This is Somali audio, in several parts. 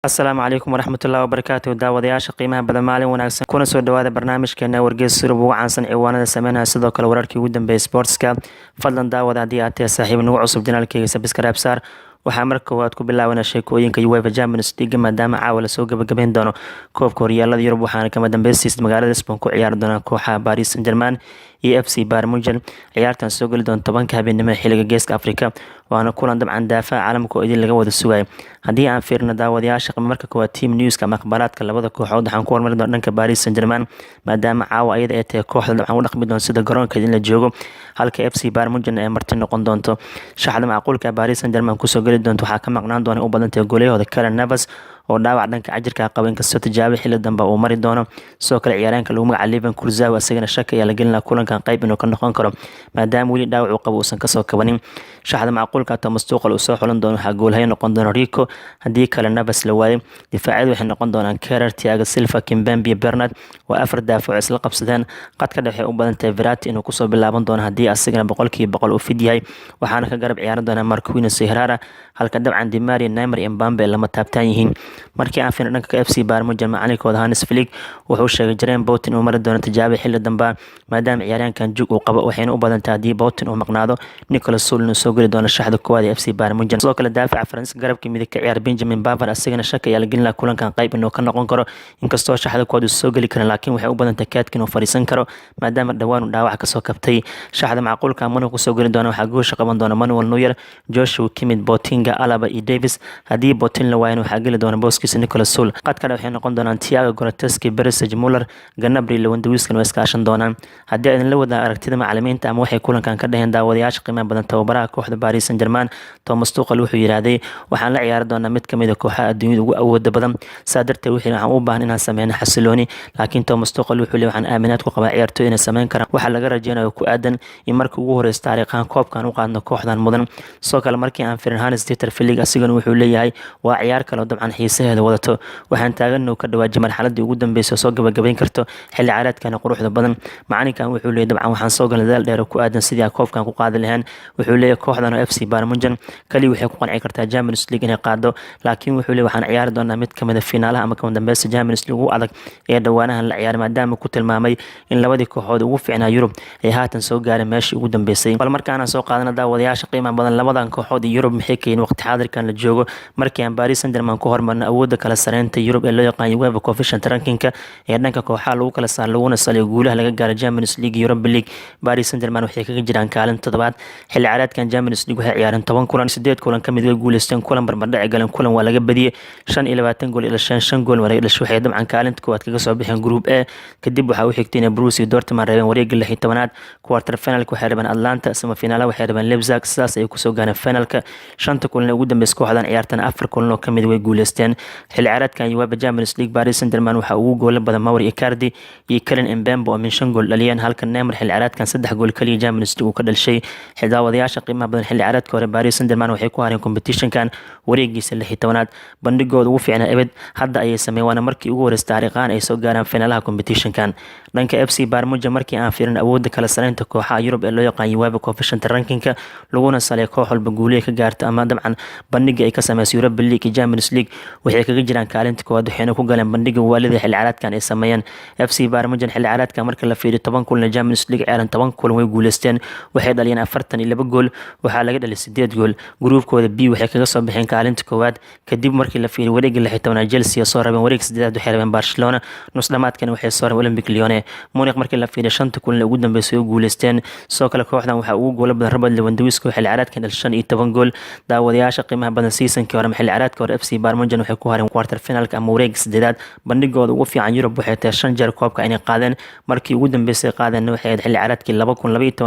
asalaamu calaykum waraxmatullahi wabarakaatu daawadayaasha qiimaha badan maalin wanaagsan kuna soo dhawaada barnaamijkeena wargeys surub ugu caansan ciwaanada sameynaya sidoo kale wararkii ugu dambeeyay sportska fadlan daawada haddii aad tahay saaxiib nagu cusub janaalkeyga sabscribe saar waxaa marka koowaad ku bilaabanaa sheekooyinka UEFA Champions League maadaama caawa lasoo gabagabeyn doono koobka horyaalada Yurub waxaana kama dambeystii magaalada Spain ku ciyaari doona kooxaha Paris Saint-Germain iyo FC Bayern Munchen ciyaartan soo gali doonta 10 habeenimo xilliga Geeska Afrika waana kulan dabcan daafaca caalamka oo idin laga wada sugayo haddii aan fiirno daawadayaasha marka koowaad team newska ama akhbaaraadka labada kooxood waxaan ku hormarin doonaa dhanka Paris Saint-Germain maadaama caawa ayada ay tahay kooxda dabcan u dhaqmi doonto sida garoonka idin la joogo halka FC Bayern Munchen ay marti noqon doonto shaxda macquulka Paris Saint-Germain kusoo gali doonto waxaa ka maqnaan doona u badan tahay goolahooda Kylian Navas oo dhaawac dhanka cajirka qaba inkastoo tijaabo xilli dambe uu mari doono sidoo kale ciyaaraanka lagu magacaabo Levan Kurzawa asagana shaki ayaa la gelinaa kulankan qayb inuu ka noqon karo maadaama weli dhaawac uu qabo uusan kasoo kabanin shaxda macquulka Thomas Tuchel uu soo xulan doono waxaa goolhaye noqon doona Rico haddii kale Navas la waayo difaacyadu waxay noqon doonaan Kerr, Thiago Silva, Kimpembe, Bernard waa afar daafac isla qabsadeen qadka dhexe u badan tahay Verratti inuu kusoo bilaaban doono haddii asagana 100% uu fid yahay waxaana ka garab ciyaari doona Marquinhos Herrera halka dabcan Di Maria, Neymar iyo Mbappe lama taabtaan yihiin markii aan fiirno dhanka FC Bayern Munchen macalinkooda Hannes Flick wuxuu sheegay Jerome Boateng inuu mari doono tijaabo xilli dambe maadaama ciyaaryahankan jug uu qabo waxayna u badan tahay haddii Boateng uu maqnaado Nicolas Sule inuu soo gali doono shaxda koowaad ee FC Bayern Munchen sidoo kale daafaca Faransiiska garabka midig ka ciyaar Benjamin Pavard asagana shaki ayaa la gelin kulankan qayb inuu ka noqon karo inkastoo shaxda koowaad uu soo gali karin laakiin waxay u badan tahay kaadka inuu fariisan karo maadaama dhawaan uu dhaawac kasoo kabtay shaxda macquulka amana kusoo gali doona waxaa goosha qaban doona Manuel Neuer, Joshua Kimmich, Boateng, Alaba iyo Davis haddii Boateng la waayo waxaa gali doona booskiisa Nicolas Sule qadka waxay noqon doonaan Thiago Groteski, Perisic, Muller, Gnabry, Lewandowski oo iska ashan doonaan haddii ay la wada aragtida macallimiinta ama waxay kulankan ka dhaheen daawadayaasha qiimaha badan tababaraha kooxda Paris Saint-Germain Thomas Tuchel wuxuu yiraahday waxaan la ciyaari doonaa mid kamid ah kooxaha adduunyada ugu awooda badan saadartay waxaan u baahan inaan sameeyno xasilooni laakiin Thomas Tuchel wuxuu leeyahay waxaan aaminaad ku qabaa ciyaartoy inay sameyn karaan waxa laga rajeynayo ku aadan in markii ugu horeysa taariikhan koobkan u qaadno kooxdan mudan soo kale markii aan fiirin Hannes Dieter Flick asigana wuxuu leeyahay waa ciyaar kale oo dabcan xiisaheeda wadato waxaan taaganno ka dhawaajin marxaladii ugu dambeysay soo gabagabeyn karto xilli ciyaareedkan quruxda badan macalinkan wuxuu leeyahay dabcan waxaan soo galnay dal dheer ku aadan sidii koobkan ku qaadi lahayn wuxuu leeyahay kooxdan oo FC Bayern Munchen kali waxay ku qanci kartaa Champions League inay qaado laakiin wuxuu leeyahay waxaan ciyaari doonaa mid kamid ah finaalaha ama kama dambaysta Champions League ugu adag ee dhawaanahan la ciyaar maadaama ku tilmaamay in labadii kooxood ugu fiicnaa Yurub ay haatan soo gaareen meeshii ugu dambeysay bal markaana soo qaadana daawadayaasha qiimaha badan labadan kooxood ee Yurub maxay keeneen waqti xaadirkan la joogo markii aan Paris Saint-Germain ku hormarna awoodda kala sareynta Yurub ee loo yaqaan UEFA coefficient ranking-ka ee dhanka kooxaha lagu kala saar laguna saliyo guulaha laga gaaray Champions League iyo Europa League Paris Saint-Germain waxay kaga jiraan kaalinta toddobaad xilli ciyaareedkan Champions League waxay ciyaareen 10 kulan 8 kulan kamid way guuleysteen kulan barbardhac galeen kulan waa laga badiyay 25 gool ila 5 gool wareeg dhashay waxay dabcan kaalinta koowaad kaga soo bixeen group A kadib waxa uu xigtay in Borussia Dortmund reebeen wareegga 16aad quarter finalka waxay reebeen Atlanta semi finaalaha waxay reebeen Leipzig sidaas ay ku soo gaareen finalka shanta kulan ugu dambeysay kooxdan ciyaartan 4 kulan oo kamid way guuleysteen xilli ciyaareedkan UEFA Champions League Paris Saint-Germain waxa uu gool badan Mauro Icardi iyo Kylian Mbappe oo min 5 gool dhaliyeen halka Neymar xilli ciyaareedkan 3 gool kaliya Champions League uu ka dhashay xidaawadayaasha qiimaha badan xilli ciyaareedka hore Paris Saint-Germain waxay ku hareen competition-kan wareegiisa 16aad bandhigooda ugu fiicnaa ebed hadda ayay sameeyeen markii ugu horeysay taariikhan ay soo gaaraan finaalaha competition-kan dhanka FC Bayern Munchen markii aan fiirin awoodda kala sareynta kooxaha Yurub ee loo yaqaan UEFA coefficient ranking-ka laguna saleeyo koox walba guuliye ka gaarto ama dabcan bandhiga ay ka sameeyay Europa League iyo Champions League waxay kaga jiraan kaalinta koowaad waxayna ku galeen bandhiga waalida xilli ciyaareedkan ay sameeyeen FC Bayern Munchen xilli ciyaareedkan marka la fiiriyo 10 kulan Champions League ciyaaran 10 kulan way guuleysteen waxay dhaliyeen 42 gool waxaa laga dhaliyay 8 gool groupkooda B waxay kaga soo baxeen kaalinta koowaad kadib markii la fiiriyo wareegga 16aad Chelsea soo rabeen wareeg 8aad waxay rabeen Barcelona nus dhamaadkan waxay soo rabeen Olympique Lyon Munich markii la fiiriyo 5 kulan ugu dambeysay oo guuleysteen soo kale kooxdan waxa ugu gool badan Robert Lewandowski xilli ciyaareedkan 15 gool daawadayaasha qiimaha badan season-kii hore xilli ciyaareedka hore FC Bayern Munchen waxay ku hareen quarter finalka ama wareeg 8aad bandhigooda ugu fiican Yurub waxay tahay 5 jeer koobka inay qaadeen markii ugu dambeysay qaadeen waxay ahayd xilli ciyaareedkii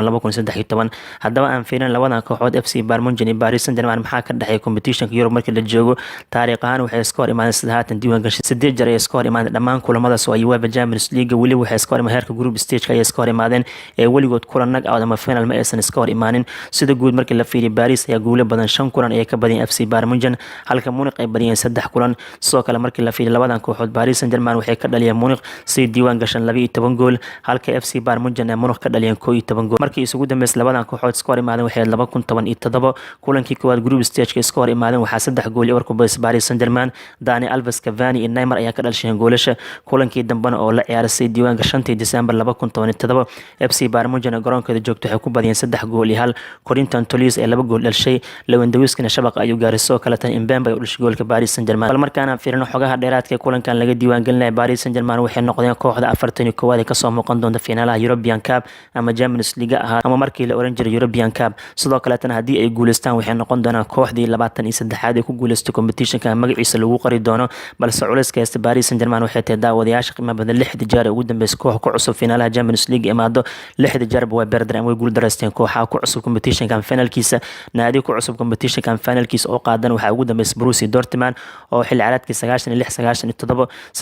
2012-2013 haddaba aan fiirin labadan kooxood FC Bayern Munchen iyo Paris Saint-Germain maxaa ka dhaxay competition-ka Yurub markii la joogo taariikh ahaan waxay iska hor imaadeen sida haatan diiwaan gashay 8 jeer ay iska hor imaadeen dhammaan kulamadaas oo UEFA Champions League wali waxay iska hor imaadeen heerka group stage-ka ay iska hor imaadeen ee waligood kulan nag out ama final ma aysan iska hor imaanin sida guud markii la fiiriyo Paris ayaa guulo badan 5 kulan ay ka badiyeen FC Bayern Munchen halka Munich ay badiyeen 3 kulan sidoo kale markii la fiiriyo labadan kooxood Paris Saint-Germain waxay ka dhaliyeen Munich si diiwaan gashan 12 gool halka FC Bayern Munich ay Munich ka dhaliyeen 11 gool markii isugu dambeysay labadan kooxood iska hor imaadeen waxay 2017 kulankii koowaad group stage iska hor imaadeen waxaa 3 gool iyo ku badisay Paris Saint-Germain Dani Alves Cavani iyo Neymar ayaa ka dhalsheen goolasha kulankii dambana oo la ciyaaray si diiwaan gashantii December 2017 FC Bayern Munich garoonkeeda joogto waxay ku badiyeen 3 gool iyo hal Corentin Tolisso ee 2 gool dhashay Lewandowski shabaqa ayuu gaaray soo kale tan Mbappe ay u dhashay goolka Paris Saint-Germain bal markaana fiirino xogaha dheeraadka kulankan laga diiwaan gelinay Paris Saint-Germain waxay noqdeen kooxda 41 ee ka soo muuqan doonta finaalaha European Cup ama Champions League ama markii la oran jiray European Cup sidoo kale tan hadii ay guuleystaan waxay noqon doonaan kooxdii 23 ee ku guuleystay competition-ka magaciisa lagu qori doono balse culayska haysta Paris Saint-Germain waxay tahay daawadayaasha qiimo badan 6 jeer ugu dambeysay koox ku cusub finaalaha Champions League imaado 6 jeer way beerdeen way guul dareysteen kooxaha ku cusub competition-kan finalkiisa naadi ku cusub competition-kan finalkiisa oo qaadan waxa ugu dambeysay Borussia Dortmund oo xilli ciyaareedkii 96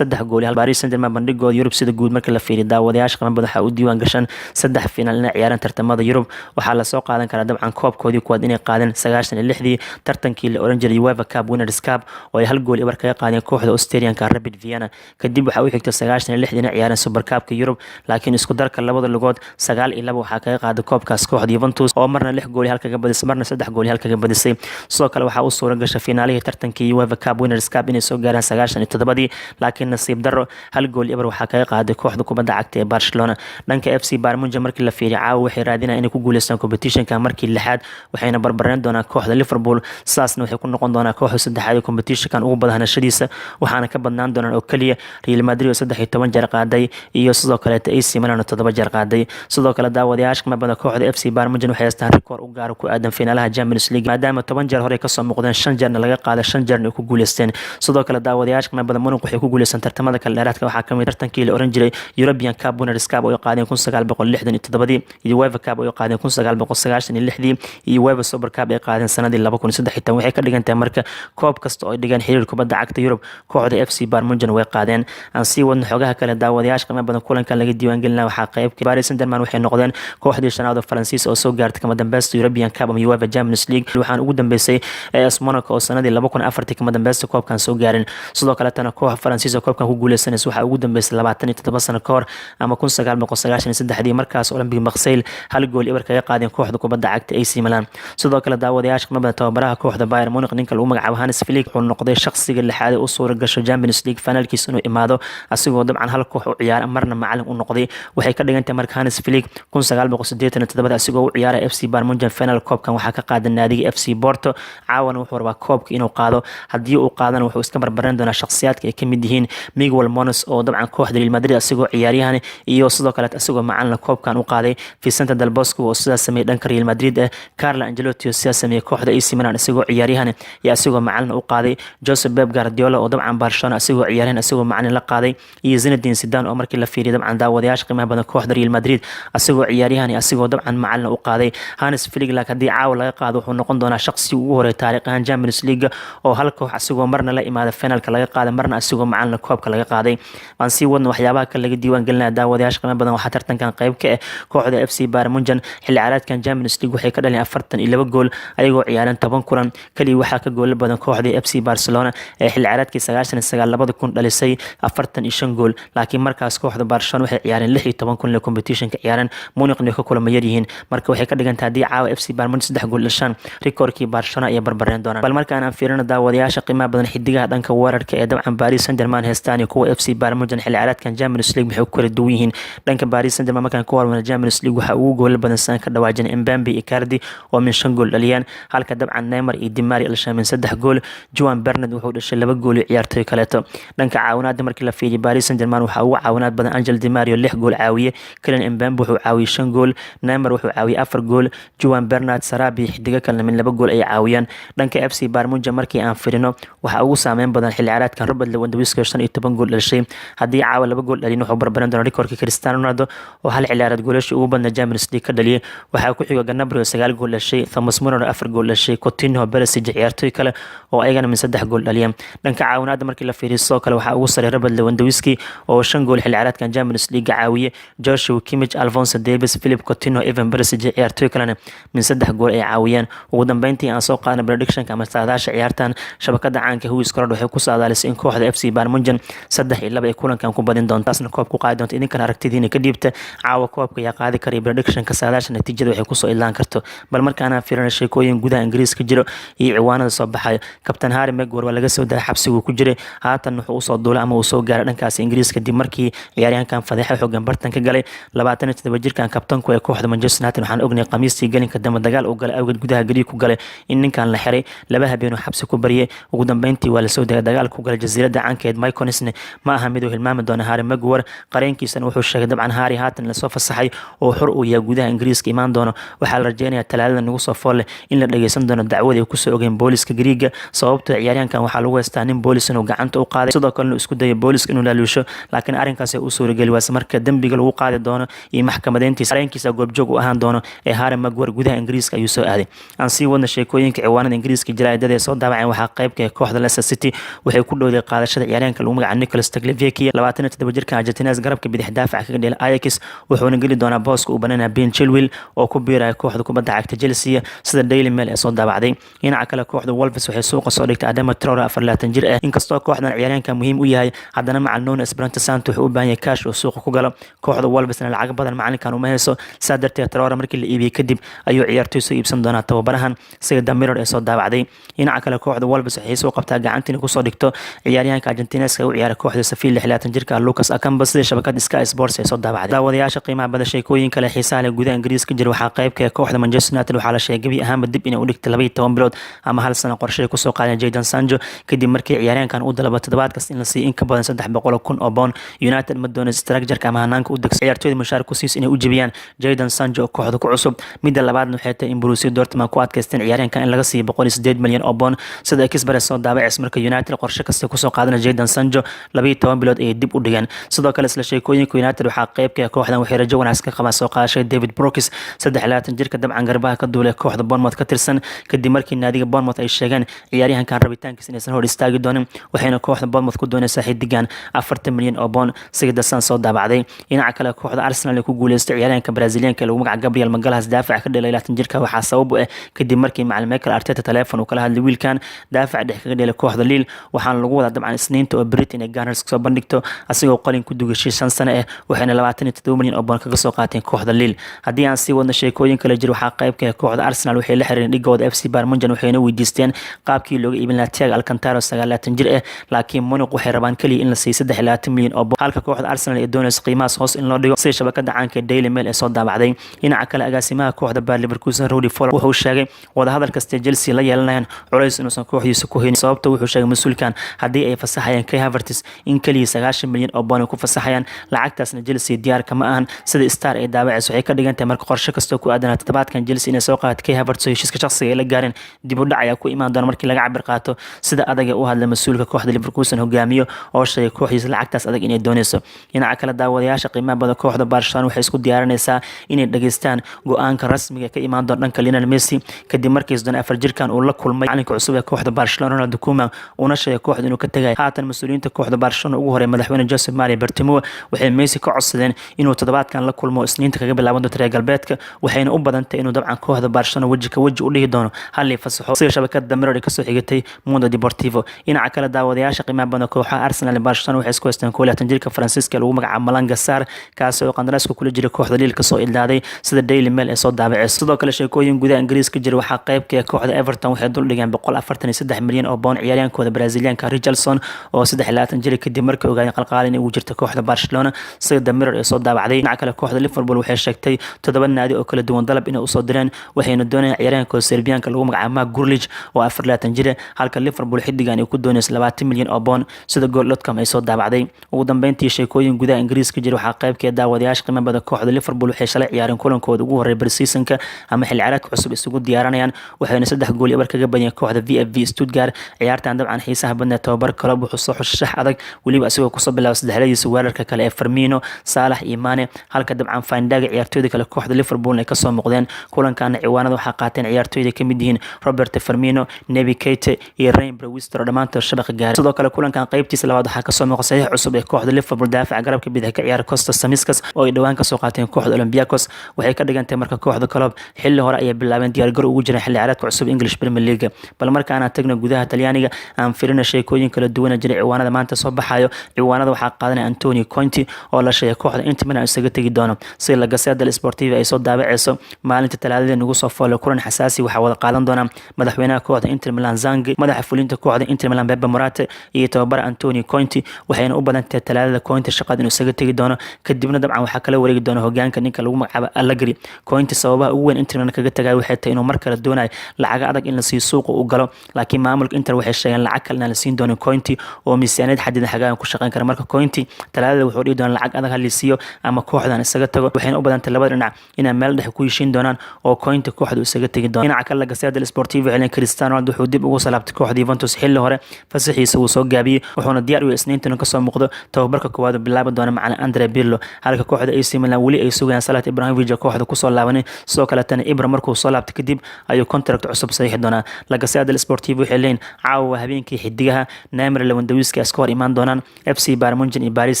3 gool hal Paris Saint-Germain bandhigooda Yurub sida guud markii la fiiriyo daawadayaasha qiimo badan waxa u diiwaan gashan 3 finaal inay ciyaaraan tartamada Yurub waxaa la soo qaadan karaa dabcan koobkoodii kuwaad inay qaadeen 96 tartankii la oran jiray UEFA Cup Winners' Cup oo ay hal gool ibar kaga qaadeen kooxda Austrian-ka Rapid Vienna kadib waxa uu xigtay 96 inay ciyaaraan Super Cup-ka Yurub laakiin isku darka labada lugood 9 waxaa kaga qaaday koobkaas kooxda Juventus oo marna 6 gool hal kaga badisay marna 3 gool hal kaga badisay sidoo kale waxa uu suura gashay finaalihii tartankii UEFA Cup Winners' Cup inay soo gaaraan 97 laakiin nasiib darro hal gool ibar waxaa kaga qaaday kooxda kubadda cagta ee Barcelona dhanka FC Bayern Munich markii la fiiriyo caawa waxay raadinayaan inay ku guuleystaan competition-ka markii lixaad waxayna barbareen doonaan kooxda Liverpool saasna waxay ku noqon doonaan kooxda saddexaad ee competition-kan ugu badanashadiisa waxaana ka badnaan doonaan oo kaliya Real Madrid oo 13 jeer qaaday iyo sidoo kale AC Milan oo 7 jeer qaaday sidoo kale daawadayaasha qiimo badan kooxda FC Bayern Munich waxay haystaan rikoor u gaar ku aadan finaalaha Champions League maadaama 10 jeer hore ka soo muuqdeen 5 jeerna laga qaaday 5 jeerna ku guuleysteen sidoo kale daawadayaasha qiimo badan Munich waxay ku guuleystaan tartamada kala dheeraadka waxaa kamid tartankii la oran jiray European Cup Winners' Cup oo qaadeen 1967 iyo UEFA Cup oo qaadeen 1996 iyo UEFA Super Cup ay qaadeen sanadii 2013 waxay ka dhigan tahay marka koob kasta oo ay dhigaan xiriir kubadda cagta Yurub kooxda FC Bayern Munich way qaadeen aan sii wadno xogaha kale daawadayaasha qiimo badan kulankan laga diiwaan gelinaa waxaa qayb ka Paris Saint-Germain waxay noqdeen kooxdii shanaad oo Faransiis oo soo gaartay kama dambaysta European Cup ama UEFA Champions League waxaan ugu dambeysay AS Monaco oo sanadii 2004 kama dambaysta koobkan soo gaarin sidoo kale tan koox Faransiis oo koobkan ku guuleysanaysa waxa ugu dambeysay 27 sano ka hor ama 1993 markaas Olympique Marseille hal gool ibar kaga qaadeen kooxda kubadda cagta AC Milan sidoo kale daawadayaasha qiimo badan tababaraha kooxda Bayern Munich ninka lagu magacaabo Hansi Flick wuxuu noqday shakhsiga lixaad ee u suura gasho Champions League finalkiisa inuu imaado asigoo dabcan hal koox u ciyaar marna macallin u noqday waxay ka dhigan tahay marka Hansi Flick 1987 asigoo u ciyaaray FC Bayern Munich final koobkan waxaa ka qaadan naadiga FC Porto caawana wuxuu rabaa koobka inuu qaado haddii uu qaadana wuxuu iska barbaran doonaa shakhsiyaadka ay kamid yihiin Miguel Munoz oo dabcan kooxda Real Madrid asigoo ciyaaryahan iyo sidoo kale asigoo macallin koobkan u qaaday Vicente Del Bosque oo sidaas sameeyay dhanka Real Madrid Carlo Ancelotti oo sidaas sameeyay kooxda AC Milan asigoo ciyaaryahan iyo asigoo macallin u qaaday Josep Pep Guardiola oo dabcan Barcelona asigoo ciyaaryahan asigoo macallin la qaaday iyo Zinedine Zidane oo markii la fiiriyay dabcan daawadayaasha qiimaha badan kooxda Real Madrid asigoo ciyaaryahan iyo asigoo dabcan macallin u qaaday Hansi Flick laakiin hadii caawa laga qaado wuxuu noqon doonaa shakhsi ugu horeeyay taariikhan Champions League oo hal koox asigoo marna la imaada finalka laga qaaday marna asigoo macallin koobka laga qaaday aan sii wadno waxyaabaha kale laga diiwaan gelinaya daawadayaasha qiimaha badan waxaa tartankan qayb ka ah kooxda FC Bayern Munich xilli ciyaareedkan Champions League waxay ka dhaleen 42 gool ayagoo ciyaareen 10 kulan kaliya waxaa ka gool badan kooxda FC Barcelona ee xilli ciyaareedkii 99 dhalisay 45 gool laakiin markaas kooxda Barcelona waxay ciyaareen 16 kulan ee competition-ka ciyaareen Munich ka kulama yar yihiin marka waxay ka dhigan tahay hadii caawa FC Bayern Munich 3 gool dhashaan rikoorkii Barcelona ay barbareen doonaan bal markaan aan fiirino daawadayaasha qiimaha badan xidigaha dhanka weerarka ee dabcan Paris Saint-Germain heestaan iyo kuwa FC Bayern Munich xilli ciyaareedkan Champions League waxay ku kala duwan yihiin dhanka Paris Saint-Germain markaan ku hormarno Champions League waxa uu gool badan san ka dhawaajin Mbappe Icardi oo min 5 gool dhaliyaan halka dabcan Neymar iyo Di Maria dhashay min 3 gool Juan Bernat wuxuu dhashay 2 gool iyo ciyaartoy kaleeto dhanka caawinaadda markii la fiiriyo Paris Saint-Germain waxa uu caawinaad badan Angel Di Maria 6 gool caawiye Kylian Mbappe wuxuu caawiyay 5 gool Neymar wuxuu caawiyay 4 gool Juan Bernat Sarabi xidiga kale min 2 gool ay caawiyaan dhanka FC Bayern Munich markii aan fiirino waxa ugu saameyn badan xilli ciyaareedkan Robert Lewandowski 15 gool dhashay hadii caawa 2 gool dhalin wuxuu barbaran doonaa rikoorka Cristiano Ronaldo oo hal ciyaareed goolasho ugu badnaa Champions League ka dhaliyay waxaa ku xiga Gnabry 9 gool dhashay Thomas Muller 4 gool dhashay Coutinho Perisic ciyaartoy kale oo ayagana min 3 gool dhaliyay dhanka caawinaadda markii la fiiriyo soo kale waxa ugu sareeya Robert Lewandowski oo 5 gool xilli ciyaareedkan Champions League caawiyay Joshua Kimmich Alphonso Davies Philippe Coutinho Evan Perisic ciyaartoy kalena min 3 gool ay caawiyeen ugu dambeyntii aan soo qaadnay prediction-ka ama saadaasha ciyaartan shabakada caanka caanka Huis Corrado waxay ku saadaalisay in kooxda FC Bayern Munchen 3-2 ay kulankan ku badin doonto taasna koob ku qaadi doonto idinkan aragtidiina ka dhiibta caawa koobka ayaa qaadi kara prediction ka saadaasha natiijada waxay kusoo ilaan karto bal markaana fiirina sheekooyin gudaha Ingiriiska jiro iyo ciwaanada soo baxay kabtan Harry Maguire waa laga soo daray xabsigu ku jiray haatan wuxuu u soo duulay ama uu soo gaaray dhankaas Ingiriiska dib markii ciyaaryahankan fadeexa xoogan bartan ka galay 27 jirkan kabtanku ee kooxda Manchester United waxaan ognay qamiistii galinka dambe dagaal uu galay awgeed gudaha gariig ku galay in ninkan la xiray laba habeen oo xabsi ku bariyay ugu dambeyntii waa la soo dagay dagaal ku galay jasiiradda caankeed Mykonos ma aha mid uu hilmaami doono Harry Maguire qareenkiisana wuxuu sheegay dabcan Harry haatan la soo fasaxay oo xor uu yahay gudaha Ingiriiska imaan doono waxaa la rajeynayaa talaadada nagu soo fool in la dhageysan doono dacwada ay ku soo ogeen booliska gariiga sababtoo ciyaaryahankan waxaa lagu haystaa nin boolis inuu gacanta u qaaday sidoo kale isku dayay booliska inuu laaluusho laakiin arrinkaas ay u suurageli waase marka dambiga lagu qaadi doono iyo maxkamadeyntiisa qareenkiisa goobjoog u ahaan doono ee Harry Maguire gudaha Ingiriiska ayuu soo aaday aan sii wadna sheekooyinka ciwaanada Ingiriiska jaraa'idada ee soo daabaceen waxaa qaybka kooxda Leicester City waxay ku dhowday qaadashada ciyaaryahanka lagu magacaabo Nicolas Tagliafico 27 jirka Argentines garabka bidix daafac kaga dheelay Ajax wuxuuna geli doonaa booska uu banana Ben Chilwell oo ku biiraya kooxda kubadda cagta Chelsea sida Daily Mail ee soo daabacday dhinaca kale kooxda Wolves waxay suuqa soo dhigtay Adama Traore 24 jir ah inkastoo kooxdan ciyaaryahanka muhiim u yahay haddana macal Nuno Espirito Santo wuxuu u baahan yahay kaash oo suuqa ku galo kooxda Wolvesna lacag badan macalinkan uma hayso saa darteed Traore markii la iibiyay kadib ayuu ciyaartoy soo iibsan doonaa tababarahan sida The Mirror ee soo daabacday dhinaca kale kooxda Wolves waxay soo qabtaa gacantina ku soo dhigto ciyaaryahanka Argentines ee u ciyaara kooxda Sevilla 26 jirka Lucas Acamba sida shabakada Sky Sports ee soo daabacday daawadayaasha qiimaha badan sheekooyin kale xiisaha leh gudaha Ingiriiska jira waxaa qaybka kooxda Manchester United waxaa la sheegay gabi ahaanba dib inay u dhigtay 12 bilood ama hal sano qorshe ku soo qaadan Jadon Sancho kadib markii ciyaaryahankan uu dalbay toddobaad kasta in la siiyo in ka badan 300,000 oo pound United ma doonayso structure ama hanaanka u degsan ciyaartoyda mushaar ku siis inay u jabiyaan Jadon Sancho kooxda ku cusub midda labaadna waxay tahay in Borussia Dortmund ku adkaysteen ciyaaryahankan in laga siiyo 108 milyan oo pound sida Express soo daabacay marka United qorshe kasta ku soo qaadan Jadon Sancho 12 bilood ay dib u dhigeen sidoo kale isla sheekooyinka United waxaa qaybka kooxdan waxay rajo wanaagsan ka qabaan soo qaadashada David Brooks 23 jirka dabcan garbaha ka duulay kooxda Bournemouth ka tirsan kadib markii naadiga Bournemouth ay sheegeen ciyaaryahankan rabitaankiisa inaysan hor istaagi doonin waxayna kooxda Bournemouth ku doonaysaa xidigan 40 milyan oo pound sida san soo daabacday dhinaca kale kooxda Arsenal ay ku guuleystay ciyaaryahanka Brazilianka lagu magacaabo Gabriel Magalhaes daafac ka dhalay 20 jirka waxaa sabab u ah kadib markii macallin Mikel Arteta telefoon uu kala hadlay wiilkan daafac dhex kaga dhalay kooxda Lille waxaana lagu wadaa dabcan isniinta oo Britain ee Gunners soo bandhigto asigoo qalin ku dugashay 5 sano ah waxayna 27 milyan oo pound kaga soo qaateen kooxda Lille haddii aan sii wadno sheekooyin kale jir waxaa qaybka kooxda Arsenal waxay la xiriireen dhigooda FC Bayern Munchen waxayna weydiisteen qaabkii looga iibin lahaa Thiago Alcantara 9 jir ah laakiin Monaco waxay rabaan kaliya in la siiyo 23 milyan oo pound halka kooxda Arsenal ay doonayso qiimahaas hoos in loo dhigo sida shabakada caanka Daily Mail ee soo daabacday dhinaca kale agaasimaha kooxda Bayer Leverkusen Rudi Völler wuxuu sheegay wadahadal kasta Chelsea la yeelanayaan culays inuusan kooxdiisa ku haynin sababta wuxuu sheegay mas'uulkan haddii ay fasaxayaan Kai Havertz in kaliya 9 milyan oo pound ku fasaxayaan lacagtaasna Chelsea diyaar kama ahan sida Star ay daabacayso waxay ka dhigantahay marka qorshe kasta ku aadan toddobaadkan Chelsea inay soo qaadato Kai Havertz oo heshiiska shaqsiga ay la gaareen dib u dhac ayaa ku imaan doona markii laga cabir qaato sida adag ee u hadlay mas'uulka kooxda Leverkusen hogaamiyo oo sheegay kooxdiisa lacagtaas adag inay doonayso dhinaca kale daawadayaasha qiimaha badan kooxda Barcelona waxay isku diyaarinaysaa inay dhageystaan go'aanka rasmiga ka imaan doona dhanka Lionel Messi kadib markii isdan 4 jirkan uu la kulmay macalinka cusub ee kooxda Barcelona Ronald Koeman una sheegay kooxda inuu ka tagay haatan mas'uuliyiinta kooxda Barcelona ugu horeeyay madaxweyne Jose Maria Bartomeu waxay Messi ka codsadeen inuu toddobaadkan la kulmo isniinta kaga bilaaban doonto reer galbeedka waxayna u badantay inuu dabcan kooxda Barcelona waji ka waji u dhigi doono hal fasaxo sida shabakada The Mirror ka soo xigtay Mundo Deportivo dhinaca kale daawadayaasha qiimaha badan kooxaha Arsenal iyo Barcelona waxay isku haystaan 22 jirka Faransiiska lagu magacaabo Malanga Sarr kaas oo qandaraaska kula jira kooxda Lille ka soo ilaaday sida Daily Mail ee soo daabacay sidoo kale sheekooyin gudaha Ingiriiska jira waxaa qaybka kooxda Everton waxay dul dhigeen 143 milyan oo pound ciyaaryahankooda Brazilianka Richarlison oo 23 jir kadib markii ogaadeen qalqaalin ugu jirta kooxda Barcelona sida The Mirror ee soo daabacday dhinaca kale kooxda Liverpool waxay sheegtay 7 naadi oo kala duwan dalab inay u soo direen waxayna doonayaan ciyaaryahankooda Serbianka lagu magacaabo Marc Gurlic oo 24 jir halka Liverpool xidigan ay ku doonayso 20 milyan oo pound sida goal.com ay soo daabacday ugu dambeyntii sheekooyin gudaha Ingiriiska jira waxaa qaybka daawadayaasha qiimaha badan kooxda Liverpool waxay shalay ciyaareen kulankooda ugu horeeyay pre-seasonka ama xilli ciyaareedka cusub isugu diyaaranayaan waxayna 3 gool ibar kaga badiyeen kooxda VfB Stuttgart ciyaartan dabcan xiisaha badnaa tababar kale wuxuu soo xushax adag waliba asigoo ku soo bilaabay saddexdiisa weerarka kale ee Firmino Salah iyo Mane halka dabcan Fandaaga ciyaartooyda kale kooxda Liverpool ay ka soo muuqdeen kulankan ciwaanada waxaa qaateen ciyaartooyda kamid yihiin Robert Firmino Naby Keita iyo Ryan Brewster dhamaantood shabaqa gaaray sidoo kale kulankan qaybtiisa labaad waxaa ka soo muuqday saxiix cusub ee kooxda Liverpool daafaca garabka bidix ka ciyaar Costa Samiskas oo ay dhawaan ka soo qaateen kooxda Olympiacos waxay ka dhigantay marka kooxda Club xilli hore ay bilaabeen diyaar garow ugu jireen xilli ciyaareedka cusub English Premier League bal markaana tagna gudaha Talyaaniga talyaaniga aan firina sheekooyin kala duwan jira ciwaanada maanta soo baxayo ciwaanada waxaa qaadanaya Antonio Conte oo la sheegay kooxda Inter Milan isaga tagi doono si la Gazzetta dello Sportivo ay soo daabaceyso maalinta Talaadada nagu soo foolo kulan xasaasi waxa wada qaadan doona madaxweynaha kooxda Inter Milan Zanghi madaxa fulinta kooxda Inter Milan Beppe Morata iyo tababara Antonio Conte waxayna u badan tahay Talaadada Conte shaqada inuu isaga tagi doono kadibna dabcan waxa kala wareegi doona hogaanka ninka lagu magacaabo Allegri Conte sababaha ugu weyn Inter Milan kaga tagay waxay tahay inuu mar kale doonayo lacag adag in la siiyo suuqa u galo laakiin maamulka Inter waxay sheegeen lacag kale la siin doono Conte oo miisaaniyad xadidan xagaan ku shaqeyn kara marka Conte Talaadada wuxuu dhigi doonaa lacag adag hal siiyo ama kooxdan isaga tago waxayna u badan tahay labada dhinac inay meel dhex ku heshiin doonaan oo Conte kooxdu isaga tagi doono dhinaca kale Gazzetta dello Sportivo xilin Cristiano Ronaldo wuxuu dib ugu salaabtay kooxda Juventus xilli hore fasaxiisa uu soo gaabiyay wuxuuna diyaar u yahay Isniintan ka soo muuqdo tababarka koowaad bilaaban doona macna Andrea Pirlo halka kooxda AC Milan wali ay sugayaan Zlatan Ibrahimovic kooxda ku soo laabanay sidoo kale tan Ibra markuu soo laabtay kadib ayuu contract cusub saxiix doona la Gazzetta dello Sportivo xilin caawa habeenkii xidigaha Neymar Lewandowski iska hor imaan doonaan FC Bayern Munchen iyo Paris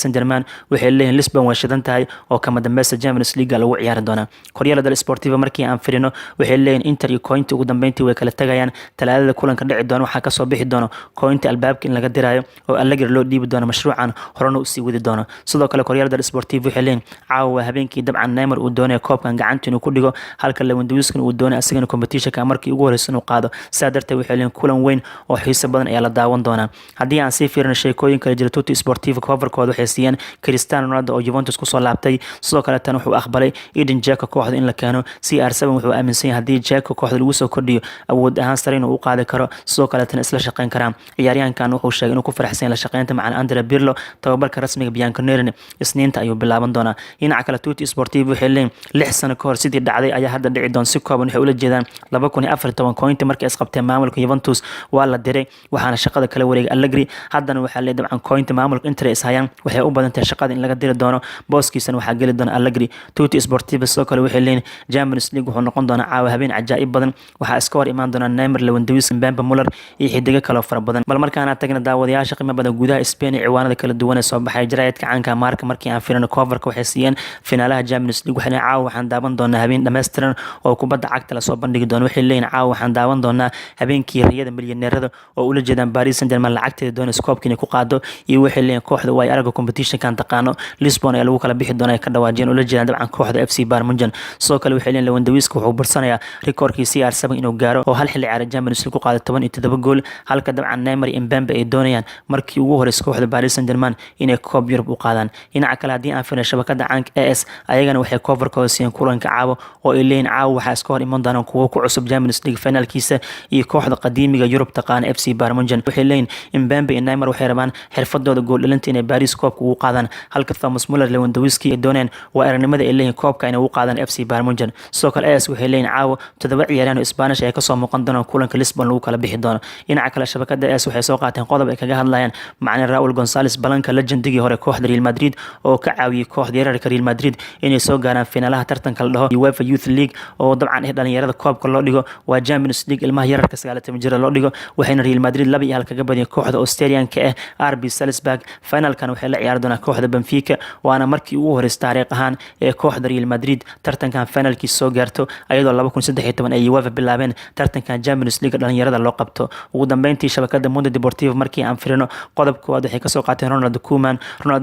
Saint-Germain waxay leeyihiin Lisbon waa shidan tahay oo kama dambaysta Champions League lagu ciyaari doona Corriere dello Sportivo markii aan firino waxay leeyihiin Inter iyo Conte ugu dambeyntii way kala tagayaan Talaadada kulanka dhici doona waxa ka soo bixi doona Conte albaabka in laga dirayo oo Allegri loo dhiibi doona mashruucan horena u sii wadi doona sidoo kale Corriere dello Sportivo waxay leeyihiin caawa habeenkii dabcan Neymar uu doonayo koobkan gacanta inuu ku dhigo halka Lewandowski uu doonayo asagana competition-ka markii ugu horeysan uu qaado saadartay waxay leeyihiin kulan weyn oo xiiso badan ayaa la daawan doona haddii aan sii fiirino sheekooyin kala jira Tutto Sportivo coverkooda waxay siiyeen Cristiano Ronaldo oo Juventus ku soo laabtay sidoo kale tan wuxuu aqbalay Edin Dzeko kooxda in la keeno CR7 wuxuu aaminsan yahay haddii Dzeko kooxda lagu soo kordhiyo awood ahaan sare inuu u qaadi karo sidoo kale tan isla shaqeyn karaan ciyaaryahankan wuxuu sheegay inuu ku faraxsan yahay la shaqeynta macna Andrea Pirlo tababarka rasmiga Bianconeri Isniinta ayuu bilaaban doonaa dhinaca kale Tutto Sportivo waxay leeyihiin 6 sano ka hor sidii dhacday ayaa hadda dhici doon si kooban waxay ula jeedaan 2014 Conte markii ay qabteen maamulka Juventus waa la diray waxaana shaqada kala wareegay Allegri haddana waxaa leeyahay dabcan Conte maamulka Inter is hayaan waxay u badan tahay shaqada in laga diri doono booskiisana waxaa geli doona Allegri Tutto Sportivo sidoo kale waxay leeyihiin Champions League wuxuu noqon doonaa caawa habeen cajaa'ib badan waxaa iska hor imaan doona Neymar Lewandowski Mbappe Muller iyo xidiga kale fara badan bal markaana tagna daawadayaasha qiimo badan gudaha Spain ee ciwaanada kala duwan ee soo baxay jaraa'idka caanka Marca markii aan firino coverka waxay siiyeen finaalaha Champions League waxayna caawa waxaan daawan doonaa habeen dhameystiran oo kubadda cagta la soo bandhigi doono waxay leeyihiin caawa waxaan daawan doonaa habeenkii riyada milyaneerada oo ula jeedaan Paris Saint-Germain lacagteeda doona scope inay ku qaado iyo waxay leeyihiin kooxda way araga competition-kan taqaano Lisbon ayaa lagu kala bixi doonaa ka dhawaajeen ula jeedaan dabcan kooxda FC Bayern Munchen sidoo kale waxay leeyihiin Lewandowski wuxuu bursanayaa rikoorkii CR7 inuu gaaro oo hal xilli ciyaar Champions League ku qaaday 17 gool halka dabcan Neymar iyo Mbappe ay doonayaan markii ugu horeysay kooxda Paris Saint-Germain inay koob Yurub u qaadaan dhinaca kale haddii aan fiirino shabakada caanka AS ayagana waxay coverkooda siiyeen kulanka caawa oo ay leeyihiin caawa waxaa iska hor iman doonaan kuwa ku cusub Champions League finalkiisa iyo kooxda qadiimiga Yurub taqaan FC Bayern Munchen waxay leeyihiin Mbappe iyo Neymar waxay rabaan xirfadooda gool dhalinta inay Paris koobka ugu qaadaan halka Thomas Muller Lewandowski ay doonayaan waa aragnimada ay leeyihiin koobka inay ugu qaadaan FC Bayern Munchen sidoo kale AS waxay leeyihiin caawa 7 ciyaaryahan oo Spanish ay ka soo muuqan doonaan kulanka Lisbon lagu kala bixi doono dhinaca kale shabakada AS waxay soo qaateen qodob ay kaga hadlayaan macna Raul González Blanca legendigii hore kooxda Real Madrid oo ka caawiyay kooxda yararka Real Madrid inay soo gaaraan finaalaha tartanka la dhaho UEFA Youth League oo dabcan dhalinyarada koobka loo dhigo waa Champions League ilmaha yararka 19 jir loo dhigo waxayna Real Madrid 2-1 kaga badiyeen kooxda Australian-ka ah RB Salzburg finalkan waxay la ciyaari doonaan kooxda Benfica waana markii ugu horeysay taariikh ahaan ee kooxda Real Madrid tartankan finalkiisa soo gaarto ayadoo 2013 ay UEFA bilaabeen tartankan Champions League dhalinyarada loo qabto ugu dambeyntii shabakada Mundo Deportivo markii aan firino qodobkooda waxay ka soo qaateen Ronald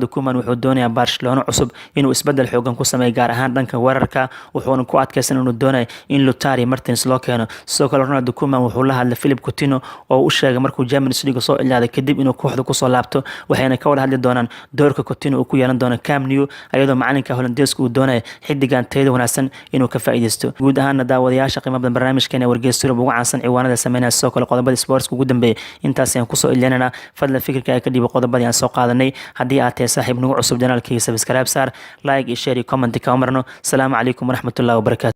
Koeman wuxuu doonayaa Barcelona cusub inuu isbedel xoogan ku sameeyo gaar ahaan dhanka weerarka wuxuuna ku adkaysan inuu doonayo in Lautaro Martinez loo keeno sidoo kale Ronald Koeman wuxuu la hadlay Philippe Coutinho oo u sheegay markuu Champions League soo ilaaday kadib inuu kooxda ku soo laabto waxayna ka wada hadli doonaan doorka Coutinho uu ku yeelan doono Camp Nou ayadoo macalinka Hollandeeska uu doonayo xidigan tayada wanaagsan inuu ka faa'iideysto guud ahaan daawadayaasha qiimo badan barnaamijkeena wargeysyada ugu caansan ciwaanada sameynaya sidoo kale qodobada sports ugu dambeeyay intaas ayaan kusoo ilaalinaa fadlan fikirka ay ka dhibo qodobadii aan soo qaadanay haddii aad tahay saaxiib nagu cusub janaalkayga subscribe saar like iyo share iyo comment ka umarno salaamu calaykum waraxmatullaahi wabarakaatu